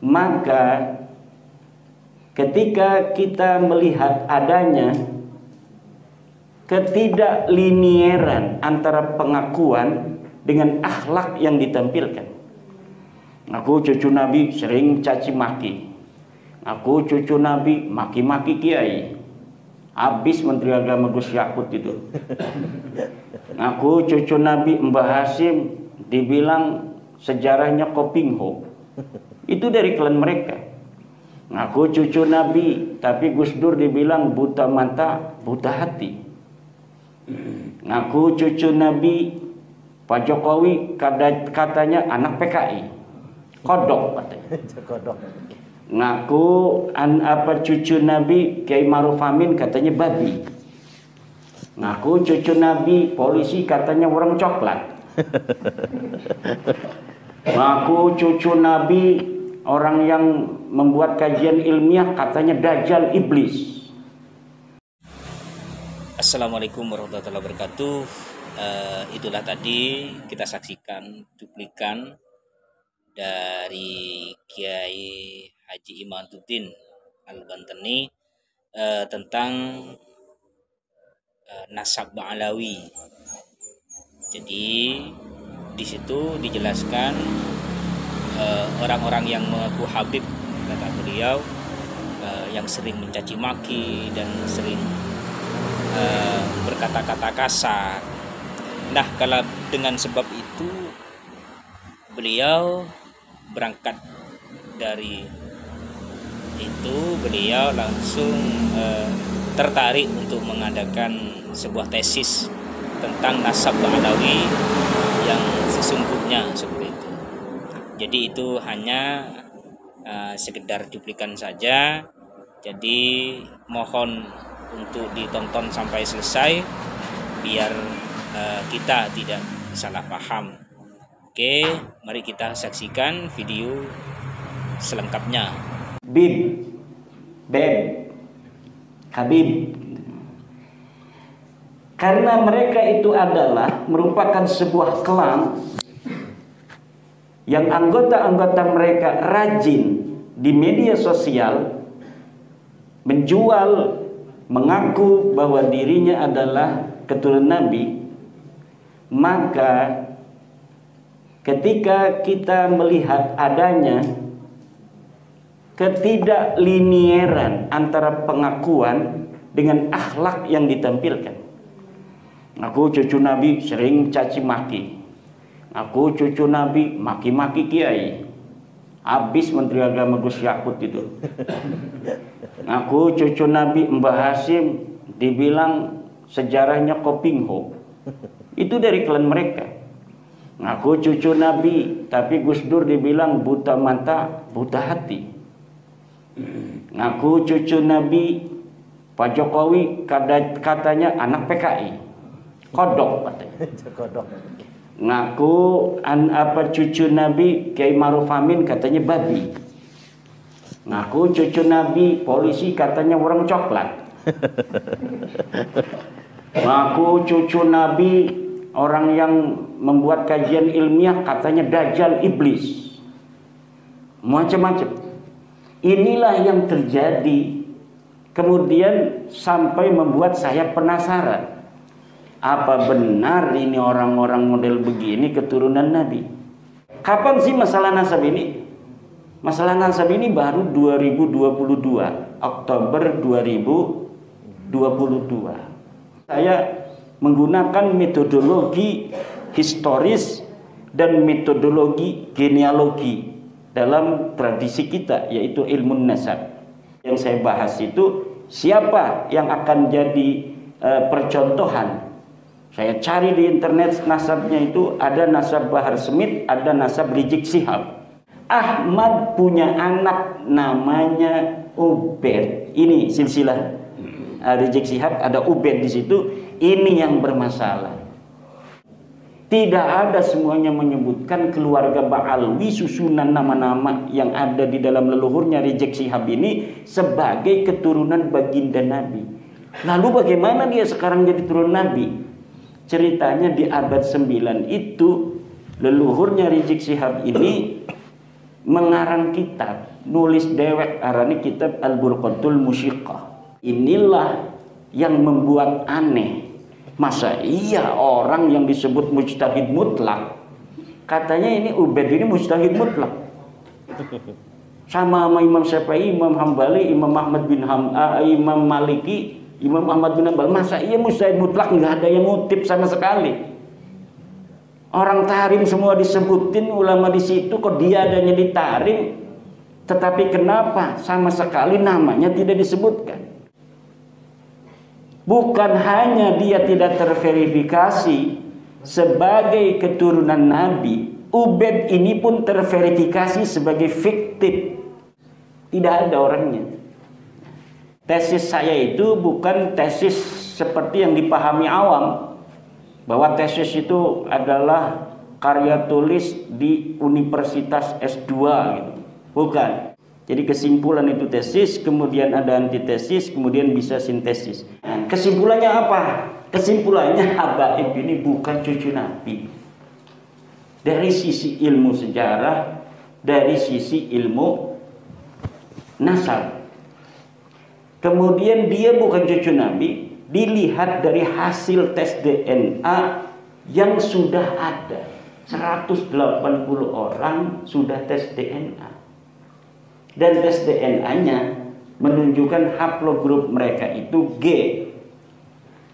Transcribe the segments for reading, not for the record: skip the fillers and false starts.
Maka ketika kita melihat adanya ketidaklinieran antara pengakuan dengan akhlak yang ditampilkan. Aku cucu Nabi sering caci maki. Aku cucu Nabi maki-maki kiai. Habis Menteri Agama Gus Yakut itu. Aku cucu Nabi Mbah Hasim dibilang sejarahnya Kopingho. Itu dari klan mereka. Aku cucu Nabi tapi Gus Dur dibilang buta mata, buta hati. Ngaku cucu Nabi Pak Jokowi katanya anak PKI, kodok katanya. Ngaku cucu Nabi Kiai Maruf Amin katanya babi. Ngaku cucu Nabi polisi katanya orang coklat. Ngaku cucu Nabi orang yang membuat kajian ilmiah katanya dajjal iblis. Assalamualaikum warahmatullahi wabarakatuh. Itulah tadi kita saksikan cuplikan dari Kiai Haji Imaduddin Al-Bantani tentang nasab Ba'alawi. Jadi di situ dijelaskan orang-orang yang mengaku Habib, kata beliau, yang sering mencaci maki dan sering berkata-kata kasar. Nah, kalau dengan sebab itu beliau berangkat dari itu, beliau langsung tertarik untuk mengadakan sebuah tesis tentang nasab Ba'alawi yang sesungguhnya seperti itu. Jadi itu hanya sekedar cuplikan saja. Jadi mohon untuk ditonton sampai selesai biar kita tidak salah paham. Oke, mari kita saksikan video selengkapnya. Habib. Karena mereka itu adalah merupakan sebuah klan yang anggota-anggota mereka rajin di media sosial menjual, mengaku bahwa dirinya adalah keturunan Nabi. Maka ketika kita melihat adanya ketidaklinieran antara pengakuan dengan akhlak yang ditampilkan. Aku cucu Nabi sering caci maki. Aku cucu Nabi maki-maki kiai. Habis Menteri Agama Gus Yakut itu. Aku cucu Nabi Mbah Hasim dibilang sejarahnya Kopingho. Itu dari klan mereka. Aku cucu Nabi tapi Gus Dur dibilang buta mata, buta hati. Ngaku cucu Nabi Pak Jokowi katanya anak PKI, kodok katanya. Ngaku cucu Nabi Kiai Maruf Amin katanya babi. Ngaku cucu Nabi polisi katanya orang coklat. Ngaku cucu Nabi orang yang membuat kajian ilmiah katanya dajjal iblis. Macam-macam. Inilah yang terjadi. Kemudian sampai membuat saya penasaran. Apa benar ini orang-orang model begini keturunan Nabi? Kapan sih masalah nasab ini? Masalah nasab ini baru 2022, Oktober 2022. Saya menggunakan metodologi historis dan metodologi genealogi dalam tradisi kita, yaitu ilmu nasab. Yang saya bahas itu siapa yang akan jadi percontohan. Saya cari di internet nasabnya itu ada nasab Bahar Smith, ada nasab Rizik Syihab. Ahmad punya anak namanya Ubed. Ini silsilah Rizik Syihab, ada Ubed di situ. Ini yang bermasalah. Tidak ada semuanya menyebutkan keluarga Ba'alawi susunan nama-nama yang ada di dalam leluhurnya Rizik Syihab ini sebagai keturunan baginda Nabi. Lalu bagaimana dia sekarang jadi turun Nabi? Ceritanya di abad 9 itu leluhurnya Rizik Syihab ini mengarang kitab, nulis dewek arani kitab Al-Burqatul Musyiqah. Inilah yang membuat aneh. Masa iya orang yang disebut mujtahid mutlak, katanya ini Ubaid ini mujtahid mutlak. Sama Imam Syafi'i, Imam Hambali, Imam Ahmad bin Imam Maliki, Imam Ahmad bin Hanbal. Masa iya mujtahid mutlak, nggak ada yang ngutip sama sekali. Orang tahrim semua disebutin ulama di situ, kok dia adanya di tahrim, tetapi kenapa sama sekali namanya tidak disebutkan? Bukan hanya dia tidak terverifikasi sebagai keturunan Nabi, Ubaid ini pun terverifikasi sebagai fiktif. Tidak ada orangnya. Tesis saya itu bukan tesis seperti yang dipahami awam, bahwa tesis itu adalah karya tulis di universitas S2 gitu. Bukan. Jadi kesimpulan itu tesis, kemudian ada antitesis, kemudian bisa sintesis. Nah, kesimpulannya apa? Kesimpulannya Habaib ini bukan cucu Nabi. Dari sisi ilmu sejarah, dari sisi ilmu nasab. Kemudian dia bukan cucu Nabi, dilihat dari hasil tes DNA yang sudah ada. 180 orang sudah tes DNA. Dan tes DNA-nya menunjukkan haplogrup mereka itu G.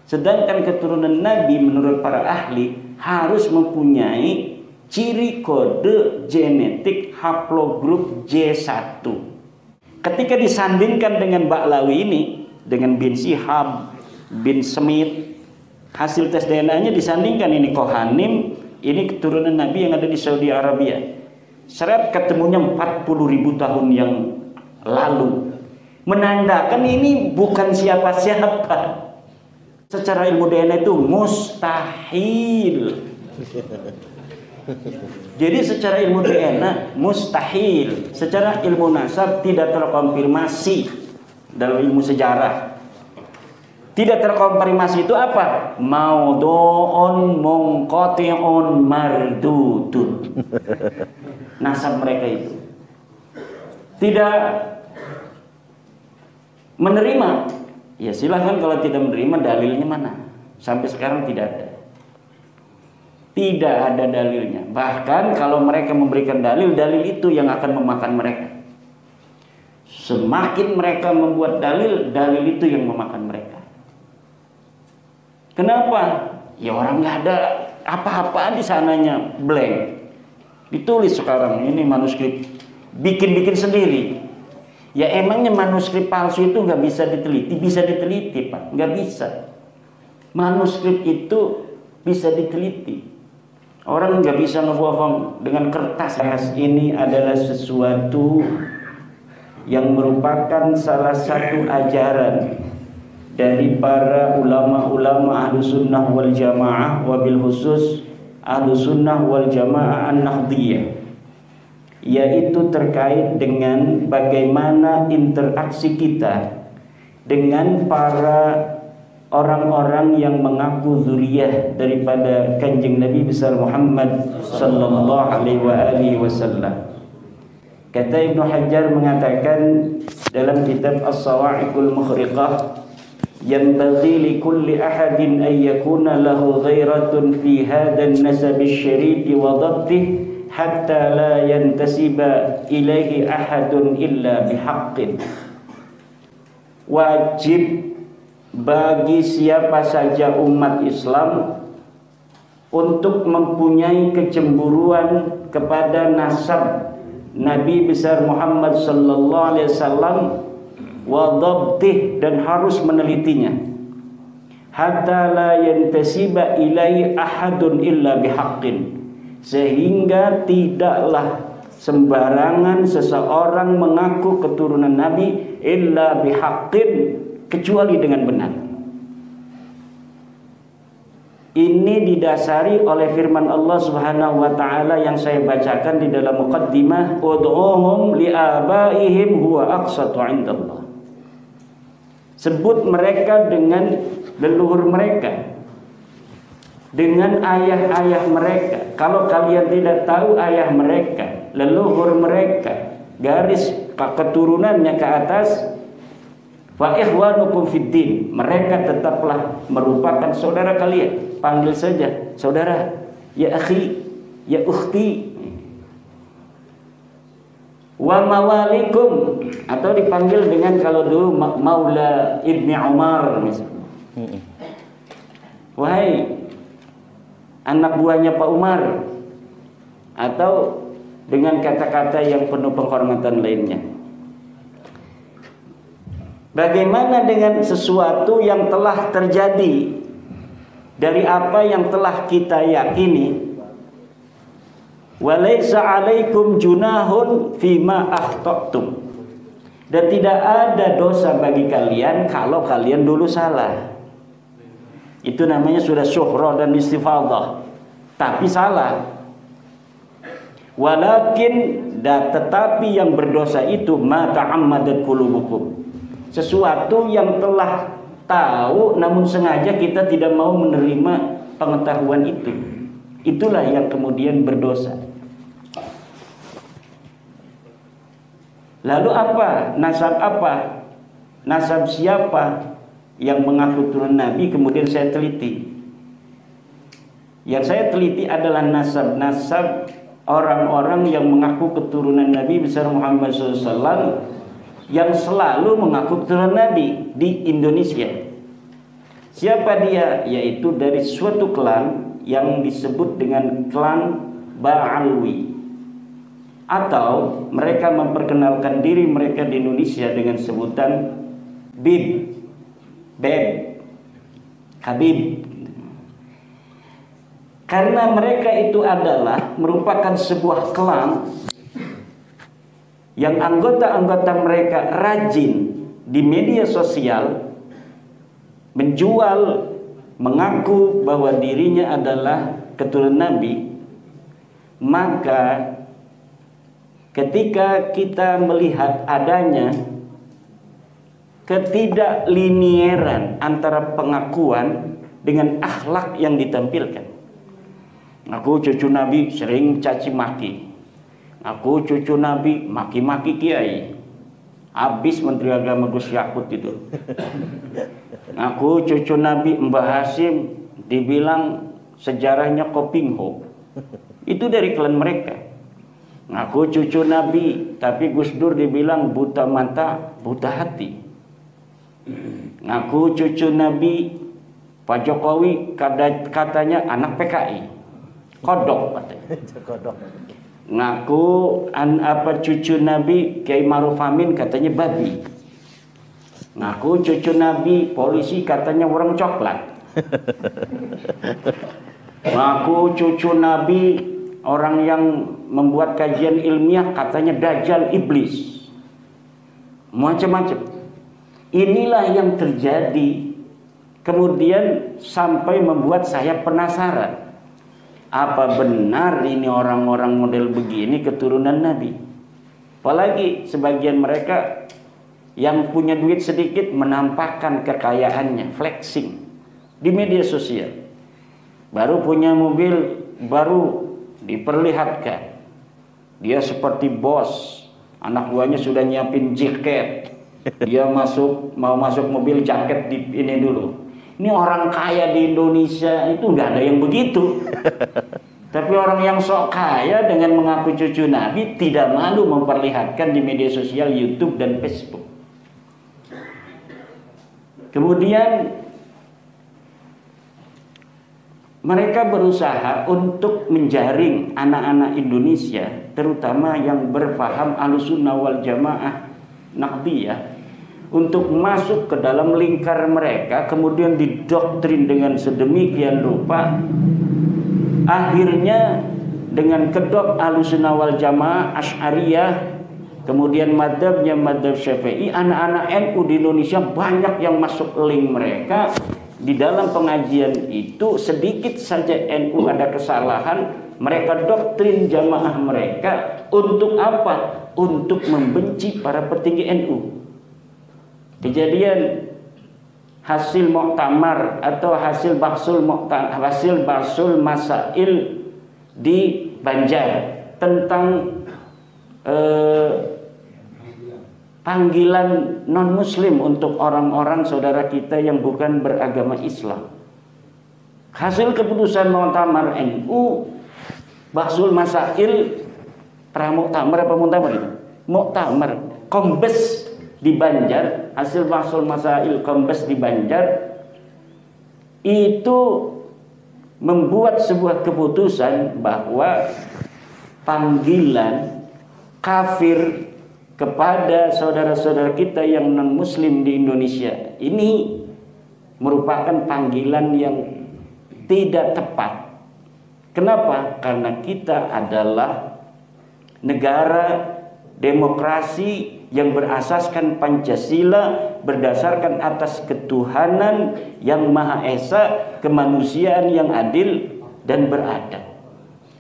Sedangkan keturunan Nabi menurut para ahli harus mempunyai ciri kode genetik haplogrup J1. Ketika disandingkan dengan Ba'lawi ini, dengan bin Shihab, bin Smith, hasil tes DNA-nya disandingkan, ini Kohanim, ini keturunan Nabi yang ada di Saudi Arabia. Seret ketemunya 40.000 tahun yang lalu, menandakan ini bukan siapa-siapa. Secara ilmu DNA itu mustahil. Jadi secara ilmu DNA mustahil. Secara ilmu nasab tidak terkonfirmasi. Dalam ilmu sejarah tidak terkonfirmasi itu apa? Maudhu'un munqati'un mardudun. Nasab mereka itu tidak menerima. Ya silahkan, kalau tidak menerima dalilnya mana? Sampai sekarang tidak ada. Tidak ada dalilnya. Bahkan kalau mereka memberikan dalil, dalil itu yang akan memakan mereka. Semakin mereka membuat dalil, dalil itu yang memakan mereka. Kenapa? Ya orang nggak ada apa-apaan di sananya, blank. Ditulis sekarang ini manuskrip, bikin-bikin sendiri. Ya emangnya manuskrip palsu itu nggak bisa diteliti? Bisa diteliti, Pak. Nggak bisa. Manuskrip itu bisa diteliti. Orang nggak bisa ngebohong dengan kertas. Ini adalah sesuatu yang merupakan salah satu ajaran dari para ulama-ulama Ahlus Sunnah wal Jamaah, wabil khusus Ahlus Sunnah wal Jamaah An-Nahdiyah, yaitu terkait dengan bagaimana interaksi kita dengan para orang-orang yang mengaku zuriyah daripada Kanjeng Nabi besar Muhammad sallallahu alaihi wasallam. Kata Ibnu Hajar mengatakan dalam kitab As-Sawa'iqul Mukhriqah, yanbaghi li kulli ahadin an yakuna lahu ghairatun fi hadha an-nasab asy-syarif wa dhabtihi hatta la yantasiba ilaihi ahadun illa bihaqqin. Wajib bagi siapa saja umat Islam untuk mempunyai kecemburuan kepada nasab Nabi besar Muhammad sallallahu alaihi wasallam wa dhabtih, dan harus menelitinya, hatta la yantasiba ilai ahadun illa bihaqqin, sehingga tidaklah sembarangan seseorang mengaku keturunan Nabi illa bihaqqin, kecuali dengan benar. Ini didasari oleh firman Allah Subhanahu wa taala yang saya bacakan di dalam muqaddimah, ud'uhum li'abaihim huwa aqsatu 'indallah. Sebut mereka dengan leluhur mereka, dengan ayah-ayah mereka. Kalau kalian tidak tahu ayah mereka, leluhur mereka, garis keturunannya ke atas, wa ikhwanukum fid din, mereka tetaplah merupakan saudara kalian. Panggil saja saudara, ya akhi, ya ukhti. Wa mawalikum, atau dipanggil dengan kalau dulu Maula Ibni Umar misalnya. Wahai anak buahnya Pak Umar, atau dengan kata-kata yang penuh penghormatan lainnya. Bagaimana dengan sesuatu yang telah terjadi dari apa yang telah kita yakini? Walaysa 'alaikum junahun fima akhta'tum, dan tidak ada dosa bagi kalian kalau kalian dulu salah. Itu namanya sudah syuhrah dan istifadhah, tapi salah. Walakin tetapi yang berdosa itu ma ta'ammadat qulubukum, sesuatu yang telah tahu namun sengaja kita tidak mau menerima pengetahuan itu. Itulah yang kemudian berdosa. Lalu apa? Nasab siapa yang mengaku turun Nabi? Kemudian saya teliti. Yang saya teliti adalah nasab-nasab orang-orang yang mengaku keturunan Nabi besar Muhammad SAW, yang selalu mengaku keturunan Nabi di Indonesia. Siapa dia? Yaitu dari suatu klan yang disebut dengan klan Ba'alwi, atau mereka memperkenalkan diri mereka di Indonesia dengan sebutan Bib, Habib. Karena mereka itu adalah merupakan sebuah klan yang anggota-anggota mereka rajin di media sosial menjual, mengaku bahwa dirinya adalah keturunan Nabi. Maka ketika kita melihat adanya ketidaklinieran antara pengakuan dengan akhlak yang ditampilkan. Aku cucu Nabi sering caci maki. Aku cucu Nabi maki-maki kiai. Habis Menteri Agama Gus Yakut itu. Aku cucu Nabi Mbah Hasim dibilang sejarahnya Kopingho. Itu dari klan mereka. Aku cucu Nabi, tapi Gus Dur dibilang buta mata, buta hati. Aku cucu Nabi, Pak Jokowi katanya anak PKI. Kodok katanya. Ngaku cucu Nabi Kiai Maruf Amin katanya babi. Ngaku cucu Nabi polisi katanya orang coklat. Ngaku cucu Nabi orang yang membuat kajian ilmiah katanya dajjal iblis. Macam-macam. Inilah yang terjadi. Kemudian sampai membuat saya penasaran. Apa benar ini orang-orang model begini keturunan Nabi? Apalagi sebagian mereka yang punya duit sedikit menampakkan kekayaannya, flexing di media sosial. Baru punya mobil baru diperlihatkan. Dia seperti bos, anak buahnya sudah nyiapin jaket. Dia mau masuk mobil jaket di ini dulu. Ini orang kaya di Indonesia itu nggak ada yang begitu. Tapi orang yang sok kaya dengan mengaku cucu Nabi tidak malu memperlihatkan di media sosial YouTube dan Facebook. Kemudian mereka berusaha untuk menjaring anak-anak Indonesia, terutama yang berpaham Ahlussunnah wal Jamaah Naqdiyah, untuk masuk ke dalam lingkar mereka, kemudian didoktrin dengan sedemikian rupa. Akhirnya dengan kedok Ahlussunnah wal Jamaah Asy'ariyah, kemudian madzhabnya madzhab Syafi'i, anak-anak NU di Indonesia banyak yang masuk link mereka. Di dalam pengajian itu sedikit saja NU ada kesalahan, mereka doktrin jamaah mereka untuk apa? Untuk membenci para petinggi NU. Kejadian hasil muktamar atau hasil bahsul masail di Banjar tentang panggilan non-muslim untuk orang-orang saudara kita yang bukan beragama Islam. Hasil keputusan Muktamar NU, Bahsul Masail, Pramuktamar apa Muktamar itu? Muktamar Kombes di Banjar, hasil Bahsul Masail Kombes di Banjar itu membuat sebuah keputusan bahwa panggilan kafir kepada saudara-saudara kita yang non-muslim di Indonesia ini merupakan panggilan yang tidak tepat. Kenapa? Karena kita adalah negara demokrasi yang berasaskan Pancasila, berdasarkan atas ketuhanan yang Maha Esa, kemanusiaan yang adil dan beradab.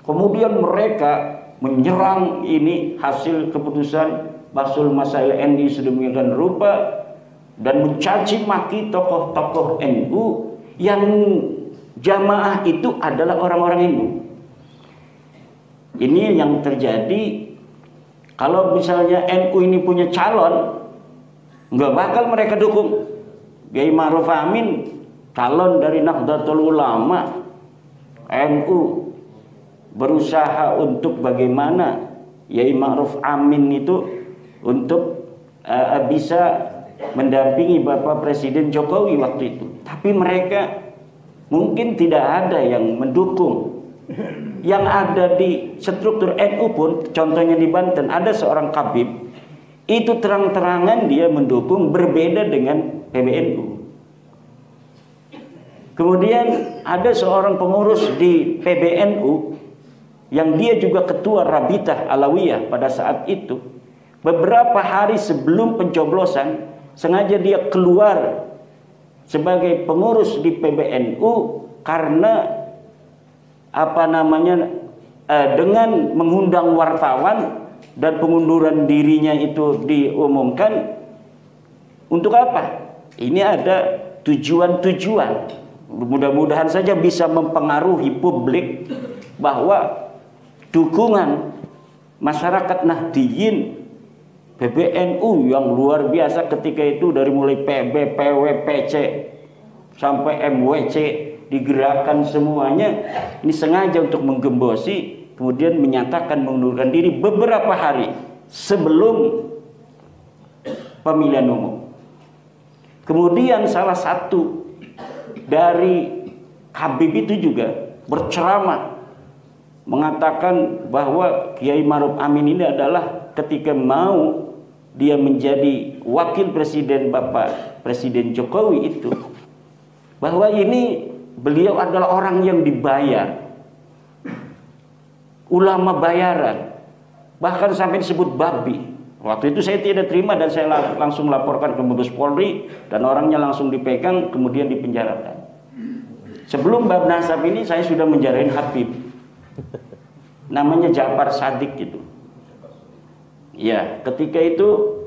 Kemudian mereka menyerang ini hasil keputusan Bahsul Masail NU sedemikian rupa dan mencaci maki tokoh-tokoh NU yang jamaah itu adalah orang-orang Hindu. Ini yang terjadi. Kalau misalnya NU ini punya calon, nggak bakal mereka dukung. Kiai Ma'ruf Amin calon dari Nahdlatul Ulama, NU berusaha untuk bagaimana Kiai Ma'ruf Amin itu untuk bisa mendampingi Bapak Presiden Jokowi waktu itu. Tapi mereka mungkin tidak ada yang mendukung. Yang ada di struktur NU pun, contohnya di Banten ada seorang kabib, itu terang-terangan dia mendukung, berbeda dengan PBNU. Kemudian ada seorang pengurus di PBNU yang dia juga ketua Rabitah Alawiyah pada saat itu. Beberapa hari sebelum pencoblosan sengaja dia keluar sebagai pengurus di PBNU karena dengan mengundang wartawan dan pengunduran dirinya itu diumumkan. Untuk apa? Ini ada tujuan-tujuan. Mudah-mudahan saja bisa mempengaruhi publik bahwa dukungan masyarakat Nahdiyin PBNU yang luar biasa ketika itu, dari mulai PB, PW, PC sampai MWC digerakkan semuanya, ini sengaja untuk menggembosi, kemudian menyatakan mengundurkan diri beberapa hari sebelum pemilihan umum. Kemudian salah satu dari Habib itu juga berceramah mengatakan bahwa Kiai Ma'ruf Amin ini adalah ketika mau dia menjadi wakil presiden Bapak Presiden Jokowi itu, bahwa ini beliau adalah orang yang dibayar, ulama bayaran, bahkan sampai disebut babi. Waktu itu saya tidak terima dan saya langsung laporkan ke Mabes Polri dan orangnya langsung dipegang kemudian dipenjarakan. Sebelum bab nasab ini saya sudah menjarain Habib, namanya Ja'far Shadiq itu. Ya, ketika itu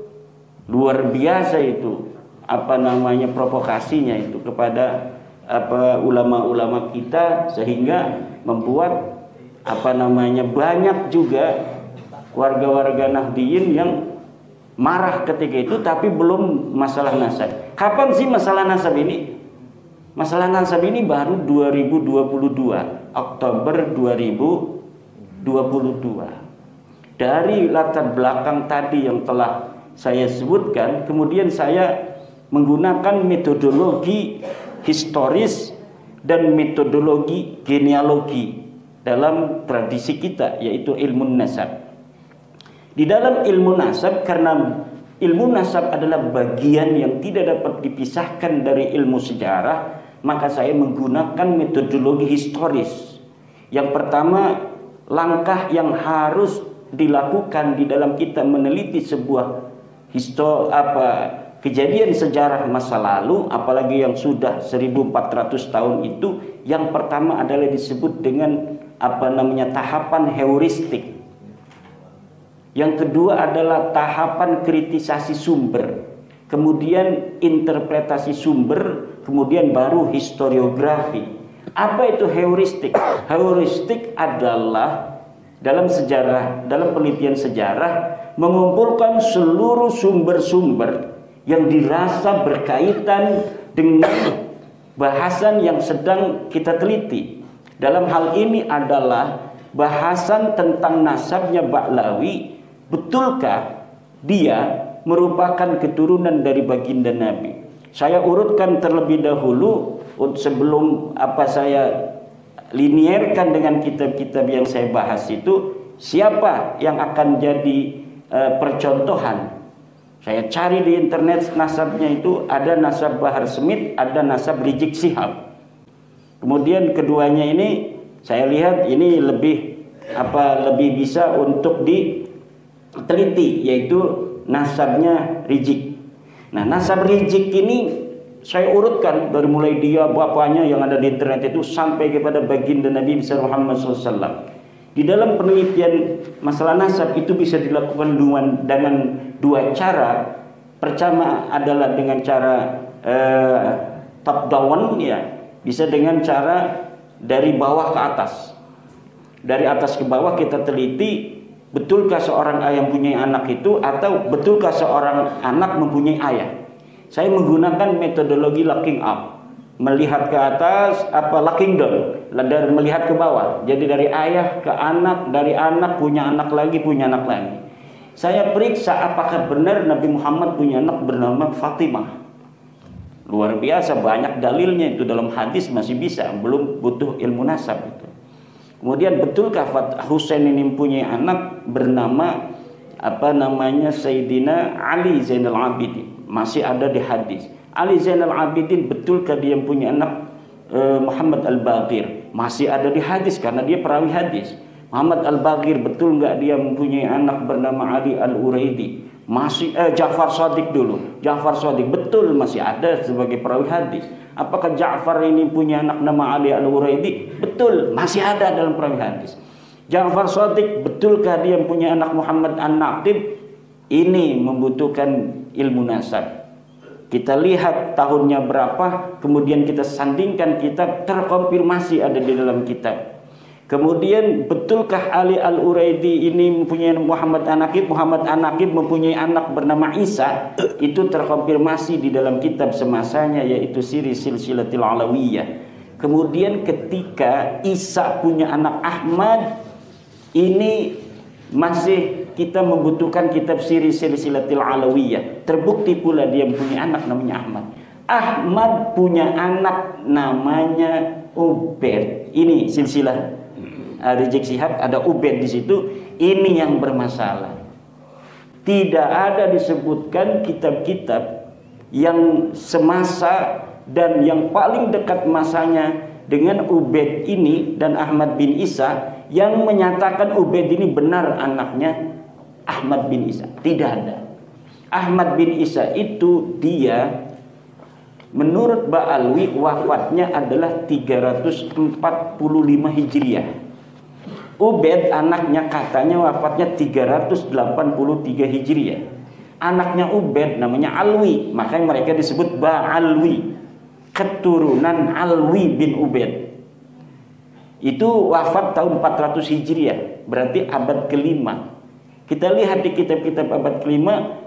luar biasa itu provokasinya itu kepada ulama-ulama kita, sehingga membuat banyak juga warga-warga Nahdiyin yang marah ketika itu. Tapi belum masalah nasab. Kapan sih masalah nasab ini? Masalah nasab ini baru 2022, Oktober 2022. Dari latar belakang tadi yang telah saya sebutkan, kemudian saya menggunakan metodologi historis dan metodologi genealogi dalam tradisi kita, yaitu ilmu nasab. Di dalam ilmu nasab, karena ilmu nasab adalah bagian yang tidak dapat dipisahkan dari ilmu sejarah, maka saya menggunakan metodologi historis. Yang pertama, langkah yang harus dilakukan di dalam kita meneliti sebuah kejadian sejarah masa lalu, apalagi yang sudah 1400 tahun itu, yang pertama adalah disebut dengan tahapan heuristik. Yang kedua adalah tahapan kritisasi sumber, kemudian interpretasi sumber, kemudian baru historiografi. Apa itu heuristik? Heuristik adalah dalam sejarah, dalam penelitian sejarah, mengumpulkan seluruh sumber-sumber yang dirasa berkaitan dengan bahasan yang sedang kita teliti. Dalam hal ini adalah bahasan tentang nasabnya Ba'lawi. Betulkah dia merupakan keturunan dari baginda Nabi? Saya urutkan terlebih dahulu sebelum saya linierkan dengan kitab-kitab yang saya bahas itu, siapa yang akan jadi percontohan. Saya cari di internet nasabnya itu, ada nasab Bahar Smith, ada nasab Rizik Syihab. Kemudian keduanya ini saya lihat ini lebih bisa untuk diteliti, yaitu nasabnya Rizik. Nah, nasab Rizik ini saya urutkan dari mulai dia bapaknya yang ada di internet itu sampai kepada baginda Nabi besar Muhammad SAW. Di dalam penelitian masalah nasab itu bisa dilakukan dengan dua cara. Pertama adalah dengan cara top down, ya, bisa dengan cara dari bawah ke atas. Dari atas ke bawah kita teliti, betulkah seorang ayah mempunyai anak itu, atau betulkah seorang anak mempunyai ayah. Saya menggunakan metodologi looking up, melihat ke atas, looking down, dari melihat ke bawah. Jadi dari ayah ke anak, dari anak punya anak lagi, punya anak lagi. Saya periksa apakah benar Nabi Muhammad punya anak bernama Fatimah. Luar biasa banyak dalilnya itu, dalam hadis masih bisa, belum butuh ilmu nasab itu. Kemudian betulkah Husain ini mempunyai anak bernama Sayyidina Ali Zainal Abidin? Masih ada di hadis. Ali Zainal Abidin, betulkah dia punya anak Muhammad Al-Baqir? Masih ada di hadis karena dia perawi hadis. Muhammad Al-Baqir, betul nggak dia mempunyai anak bernama Ali Al-Uraidi? Masih Ja'far Shadiq dulu. Ja'far Shadiq betul masih ada sebagai perawi hadis. Apakah Ja'far ini punya anak nama Ali Al-Uraidi? Betul, masih ada dalam perawi hadis. Ja'far Shadiq, betulkah dia punya anak Muhammad An-Naqib? Ini membutuhkan ilmu nasab. Kita lihat tahunnya berapa, kemudian kita sandingkan kitab, terkonfirmasi ada di dalam kitab. Kemudian betulkah Ali Al-Uraidi ini mempunyai Muhammad An-Naqib? Muhammad An-Naqib mempunyai anak bernama Isa. Itu terkonfirmasi di dalam kitab semasanya, yaitu Siri Silsilatil Alawiyah. Kemudian ketika Isa punya anak Ahmad, ini masih kita membutuhkan kitab Siri Silsilatil Alawiyah. Terbukti pula dia punya anak namanya Ahmad. Ahmad punya anak namanya Ubaid. Ini silsilah Rizik Syihab, ada Ubaid di situ. Ini yang bermasalah. Tidak ada disebutkan kitab-kitab yang semasa dan yang paling dekat masanya dengan Ubaid ini dan Ahmad bin Isa yang menyatakan Ubaid ini benar anaknya Ahmad bin Isa. Tidak ada. Ahmad bin Isa itu dia menurut Ba'alwi wafatnya adalah 345 Hijriah. Ubaid anaknya katanya wafatnya 383 Hijriah. Anaknya Ubaid namanya Alwi, makanya mereka disebut Ba'alwi, keturunan Alwi bin Ubaid. Itu wafat tahun 400 Hijriah, berarti abad kelima. Kita lihat di kitab-kitab abad kelima,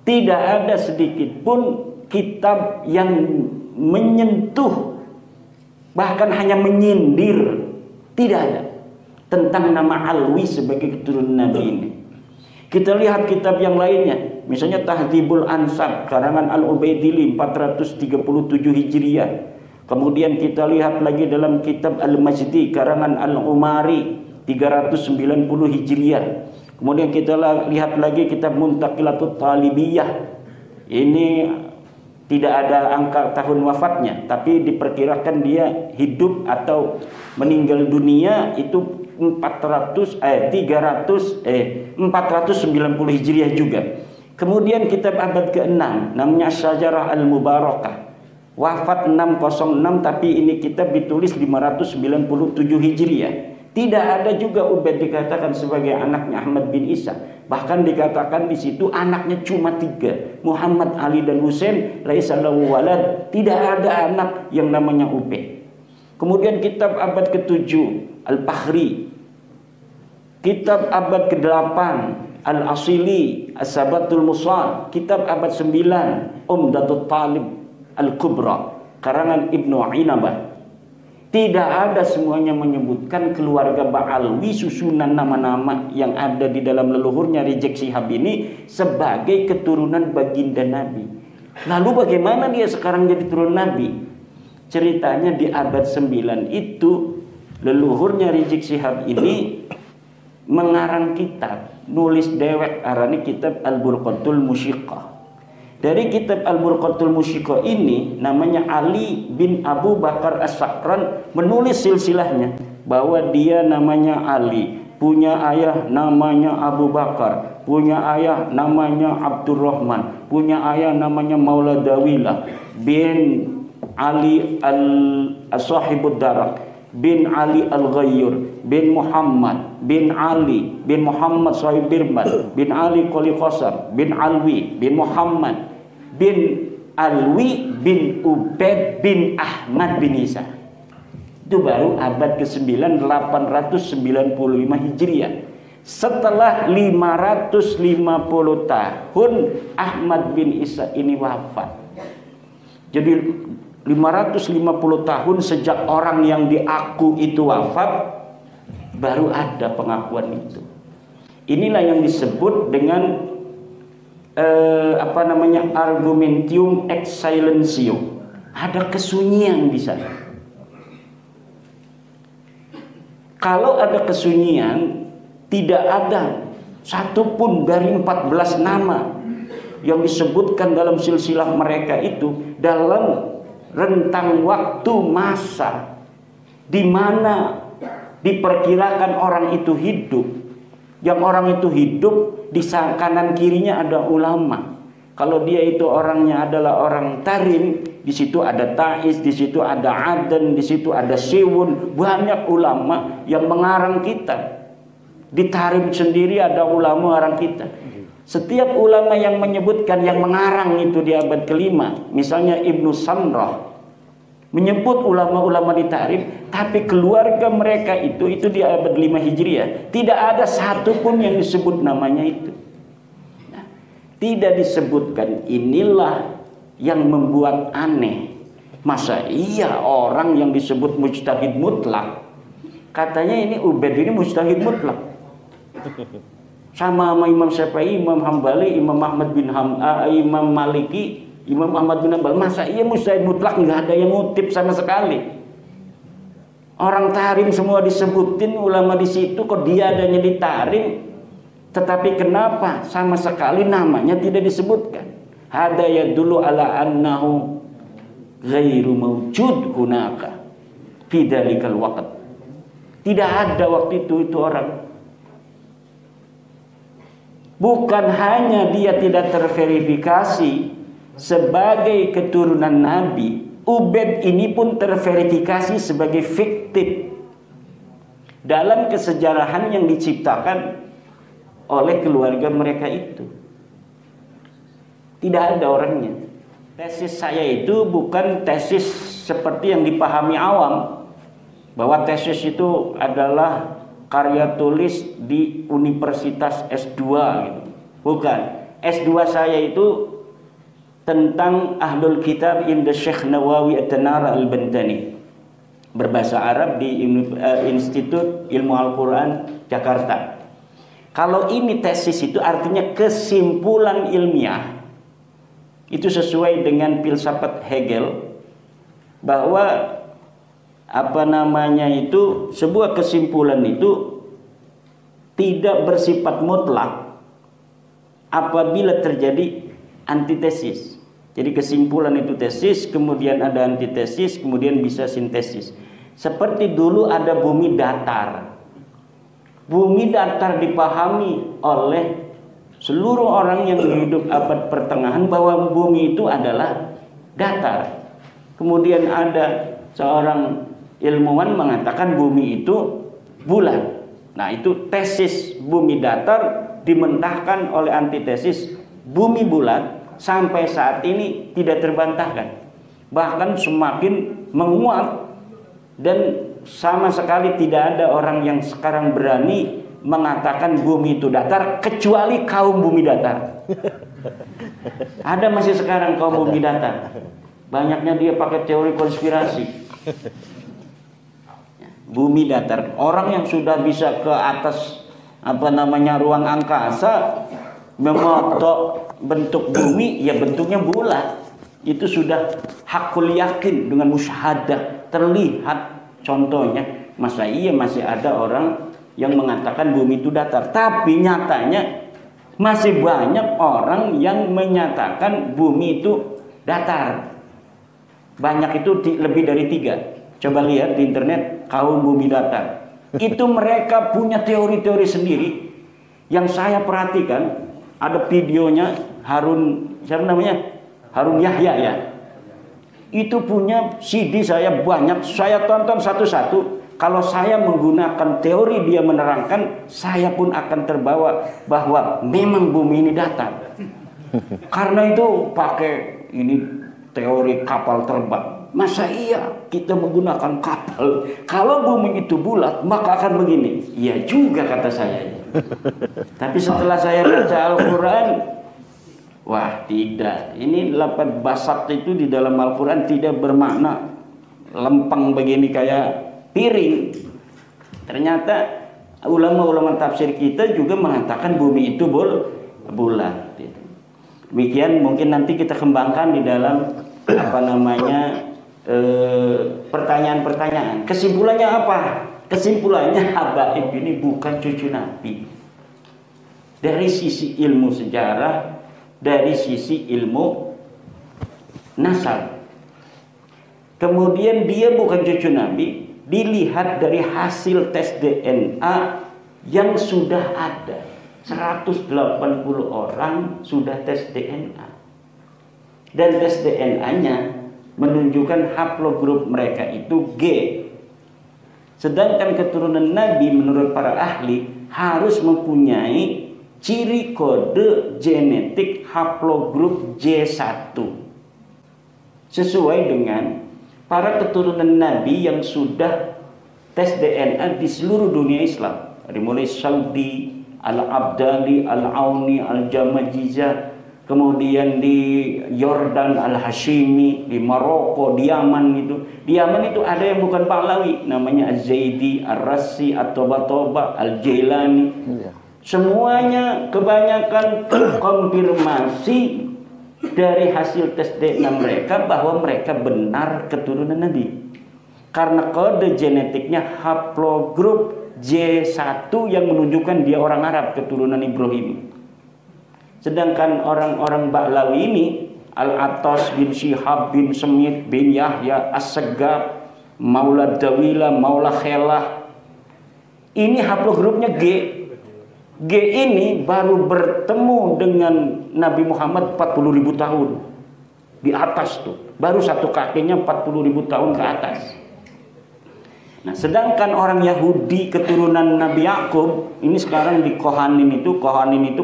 tidak ada sedikit pun kitab yang menyentuh, bahkan hanya menyindir, tidak ada, tentang nama Alwi sebagai keturunan Nabi ini. Kita lihat kitab yang lainnya, misalnya Tahdhibul Ansab karangan Al-Ubaidili 437 Hijriah. Kemudian kita lihat lagi dalam kitab Al-Majdi karangan Al-Umari 390 Hijriah. Kemudian kita lihat lagi kitab Muntaqilatut Talibiyah. Ini tidak ada angka tahun wafatnya, tapi diperkirakan dia hidup atau meninggal dunia itu 490 Hijriah juga. Kemudian kitab abad ke-6 namanya Syajarah Al-Mubarakah, wafat 606, tapi ini kitab ditulis 597 Hijriah. Tidak ada juga Ubaid dikatakan sebagai anaknya Ahmad bin Isa. Bahkan dikatakan di situ anaknya cuma 3, Muhammad, Ali dan Husain. Laisa lahu walad, tidak ada anak yang namanya Ubaid. Kemudian kitab abad ke-7 Al-Fakhri kitab abad ke-8 Al-Asili As-Sabatul Musal, kitab abad 9 Umdatul Talib Al-Kubra karangan Ibnu Inabah. Tidak ada semuanya menyebutkan keluarga Ba'alwi susunan nama-nama yang ada di dalam leluhurnya Rizik Syihab ini sebagai keturunan baginda Nabi. Lalu bagaimana dia sekarang jadi turun Nabi? Ceritanya di abad 9 itu leluhurnya Rizik Syihab ini mengarang kitab, nulis dewek arani kitab Al-Burqatul Musyiqah. Dari kitab Al-Burqatul Musyiqah ini namanya Ali bin Abu Bakar As-Sakran menulis silsilahnya bahwa dia namanya Ali, punya ayah namanya Abu Bakar, punya ayah namanya Abdurrahman, punya ayah namanya Maula Dawilah bin Ali Al-Sahibud Darak bin Ali Al-Ghayyur bin Muhammad bin Ali bin Muhammad Sahib Birman bin Ali Qoli Qasar bin Alwi bin Muhammad bin Alwi bin Ubaid bin Ahmad bin Isa. Itu baru abad ke-9 895 Hijriah. Setelah 550 tahun Ahmad bin Isa ini wafat. Jadi 550 tahun sejak orang yang diaku itu wafat, baru ada pengakuan itu. Inilah yang disebut dengan argumentium ex silentio. Ada kesunyian di sana. Kalau ada kesunyian, tidak ada satupun dari 14 nama yang disebutkan dalam silsilah mereka itu dalam rentang waktu masa di mana diperkirakan orang itu hidup. Yang orang itu hidup, di kanan kirinya ada ulama. Kalau dia itu orangnya adalah orang Tarim, di situ ada Taiz, di situ ada Aden, di situ ada Siwun, banyak ulama yang mengarang kita. Di Tarim sendiri ada ulama orang kita. Setiap ulama yang menyebutkan, yang mengarang itu di abad ke-5, misalnya Ibnu Samrah menyebut ulama-ulama di Tarim, tapi keluarga mereka itu di abad 5 Hijriah tidak ada satupun yang disebut namanya itu. Nah, tidak disebutkan. Inilah yang membuat aneh. Masa iya orang yang disebut mujtahid mutlak, katanya ini Ubaid ini mujtahid mutlak, sama Imam Syafi'i, Imam Hambali, Imam Ahmad bin Imam Maliki, Imam Ahmad bin Hanbal. Masa iya mujtahid mutlak, nggak ada yang ngutip sama sekali. Orang Tarim semua disebutin ulama di situ, kok dia adanya di Tarim, tetapi kenapa sama sekali namanya tidak disebutkan? Hada yadullu ala annahu ghairu mawjud hunaka fi dzalikal waqt. Tidak ada waktu itu orang. Bukan hanya dia tidak terverifikasi sebagai keturunan Nabi, Ubaid ini pun terverifikasi sebagai fiktif dalam kesejarahan yang diciptakan oleh keluarga mereka itu. Tidak ada orangnya. Tesis saya itu bukan tesis seperti yang dipahami awam, bahwa tesis itu adalah karya tulis di Universitas S2 gitu. Bukan. S2 saya itu tentang Ahlul Kitab Inda Syekh Nawawi At-Tanara Al-Bantani, berbahasa Arab di Institut Ilmu Al-Quran Jakarta. Kalau ini tesis itu artinya kesimpulan ilmiah, itu sesuai dengan filsafat Hegel, bahwa sebuah kesimpulan itu tidak bersifat mutlak apabila terjadi antitesis. Jadi kesimpulan itu tesis, kemudian ada antitesis, kemudian bisa sintesis. Seperti dulu ada bumi datar. Bumi datar dipahami oleh seluruh orang yang hidup abad pertengahan bahwa bumi itu adalah datar. Kemudian ada seorang ilmuwan mengatakan bumi itu bulat. Nah, itu tesis bumi datar dimentahkan oleh antitesis bumi bulat. Sampai saat ini tidak terbantahkan, bahkan semakin menguat, dan sama sekali tidak ada orang yang sekarang berani mengatakan bumi itu datar kecuali kaum bumi datar. Ada masih sekarang kaum bumi datar. Banyaknya dia pakai teori konspirasi. Bumi datar. Orang yang sudah bisa ke atas ruang angkasa, memoto bentuk bumi, ya bentuknya bulat. Itu sudah hakul yakin dengan musyahadah, terlihat contohnya. Masa iya masih ada orang yang mengatakan bumi itu datar? Tapi nyatanya masih banyak orang yang menyatakan bumi itu datar. Banyak itu lebih dari 3. Coba lihat di internet kaum bumi datar. Itu mereka punya teori-teori sendiri. Yang saya perhatikan ada videonya Harun Yahya ya. Itu punya CD saya banyak, saya tonton satu-satu. Kalau saya menggunakan teori dia menerangkan, saya pun akan terbawa bahwa memang bumi ini datar. Karena itu pakai ini teori kapal terbang. Masa iya kita menggunakan kapal? Kalau bumi itu bulat, maka akan begini. Iya juga kata saya. Tapi setelah saya baca Al-Quran, wah tidak. Ini lafaz basat itu di dalam Al-Quran tidak bermakna lempeng begini kayak piring. Ternyata ulama-ulama tafsir kita juga mengatakan bumi itu bulat. Demikian mungkin nanti kita kembangkan di dalam pertanyaan-pertanyaan. Kesimpulannya apa? Kesimpulannya habaib ini bukan cucu Nabi. Dari sisi ilmu sejarah, dari sisi ilmu nasab. Kemudian dia bukan cucu Nabi, dilihat dari hasil tes DNA yang sudah ada. 180 orang sudah tes DNA. Dan tes DNA-nya menunjukkan haplogrup mereka itu G. Sedangkan keturunan Nabi menurut para ahli harus mempunyai ciri kode genetik haplogrup J1. Sesuai dengan para keturunan Nabi yang sudah tes DNA di seluruh dunia Islam. Dari mulai Saudi, Al-Abdali, Al-Auni, Al-Jamajizah, kemudian di Yordan, Al-Hashimi, di Maroko, di Yaman itu. Di Yaman itu ada yang bukan Pahlawi, namanya Az-Zaidi, Ar-Rassi, At-Toba-Toba, Al-Jailani. Semuanya kebanyakan terkonfirmasi dari hasil tes DNA mereka bahwa mereka benar keturunan Nabi. Karena kode genetiknya haplogrup J1 yang menunjukkan dia orang Arab, keturunan Ibrahim. Sedangkan orang-orang Ba'lawi ini, Al-Atas bin Syihab bin Semit bin Yahya As-Segab, Maula Dawila, Maula Khelah, ini haplogrupnya G. G ini baru bertemu dengan Nabi Muhammad 40.000 tahun di atas tuh. Baru satu kakinya 40.000 tahun ke atas. Nah, sedangkan orang Yahudi keturunan Nabi Yakub ini sekarang di Kohanim itu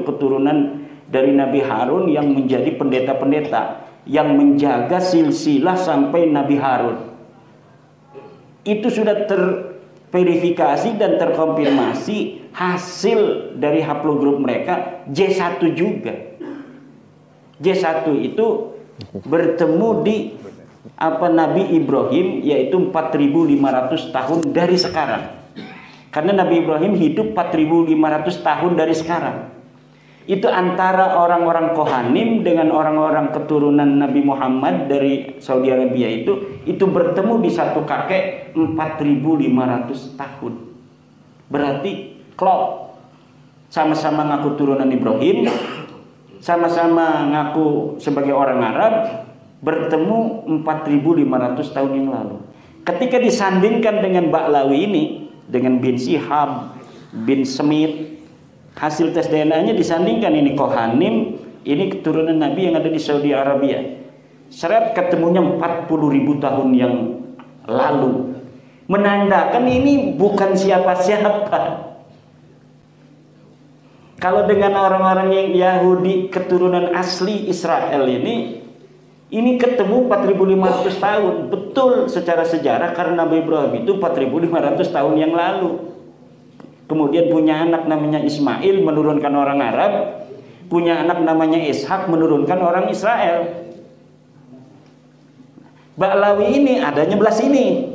keturunan dari Nabi Harun yang menjadi pendeta-pendeta yang menjaga silsilah sampai Nabi Harun. Itu sudah terverifikasi dan terkonfirmasi hasil dari haplogrup mereka J1 juga. J1 itu bertemu di Nabi Ibrahim, yaitu 4.500 tahun dari sekarang. Karena Nabi Ibrahim hidup 4.500 tahun dari sekarang. Itu antara orang-orang Kohanim dengan orang-orang keturunan Nabi Muhammad dari Saudi Arabia itu bertemu di satu kakek 4.500 tahun. Berarti klop. Sama-sama ngaku turunan Ibrahim, sama-sama ngaku sebagai orang Arab, bertemu 4.500 tahun yang lalu. Ketika disandingkan dengan Ba'lawi ini, dengan bin Syihab, bin Semit, hasil tes DNA-nya disandingkan, ini Kohanim, ini keturunan Nabi yang ada di Saudi Arabia. Seret ketemunya 40.000 tahun yang lalu. Menandakan ini bukan siapa-siapa. Kalau dengan orang-orang yang Yahudi keturunan asli Israel ini ketemu 4.500 tahun. Betul secara sejarah karena Nabi Ibrahim itu 4.500 tahun yang lalu. kemudian punya anak namanya Ismail menurunkan orang Arab, punya anak namanya Ishak menurunkan orang Israel. Ba'lawi ini adanya belah sini,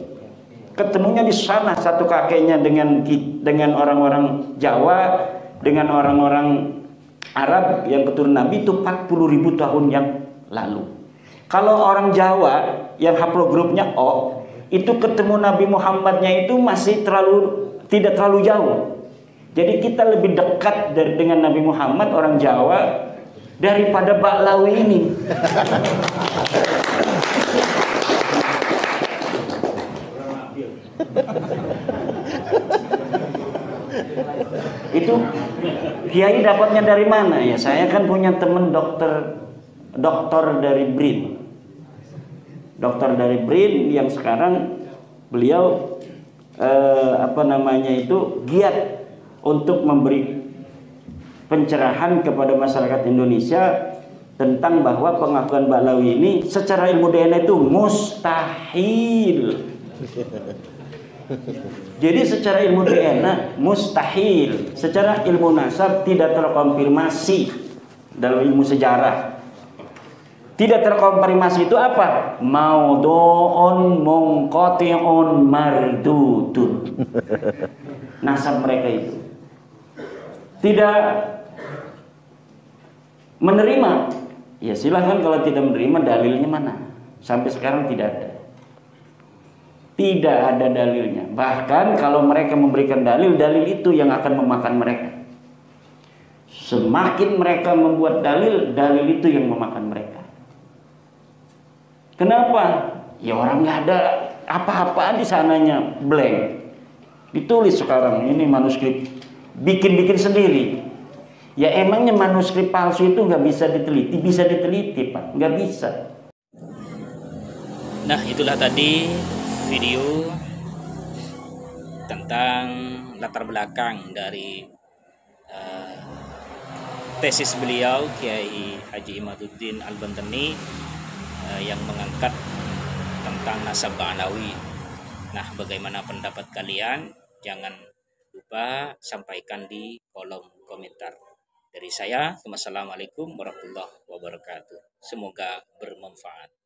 ketemunya di sana satu kakeknya dengan orang-orang Jawa, dengan orang-orang Arab yang keturunan Nabi itu 40.000 tahun yang lalu. Kalau orang Jawa yang haplogrupnya O itu ketemu Nabi Muhammadnya itu masih tidak terlalu jauh. Jadi kita lebih dekat dengan Nabi Muhammad orang Jawa daripada Ba'lawi ini. Itu Kiai dapatnya dari mana? Ya saya kan punya teman dokter dari BRIN. Dokter dari BRIN yang sekarang beliau giat untuk memberi pencerahan kepada masyarakat Indonesia tentang bahwa pengakuan Ba'lawi ini secara ilmu DNA itu mustahil. Jadi secara ilmu DNA mustahil, secara ilmu nasab tidak terkonfirmasi dalam ilmu sejarah. Tidak terkonfirmasi itu apa? Maudhu'un munqati'un mardudun. Nasab mereka itu tidak menerima. Ya silahkan kalau tidak menerima, dalilnya mana? Sampai sekarang tidak ada. Tidak ada dalilnya. Bahkan kalau mereka memberikan dalil itu yang akan memakan mereka. Semakin mereka membuat dalil itu yang memakan mereka. Kenapa? Ya orang nggak ada apa-apa di sananya, blank. Ditulis sekarang ini manuskrip, bikin sendiri. Ya emangnya manuskrip palsu itu nggak bisa diteliti? Bisa diteliti Pak, nggak bisa. Nah itulah tadi video tentang latar belakang dari tesis beliau Kiai Haji Imaduddin Al-Bantani yang mengangkat tentang nasab Ba'lawi. Nah bagaimana pendapat kalian? Jangan lupa sampaikan di kolom komentar. Dari saya, wassalamualaikum warahmatullahi wabarakatuh. Semoga bermanfaat.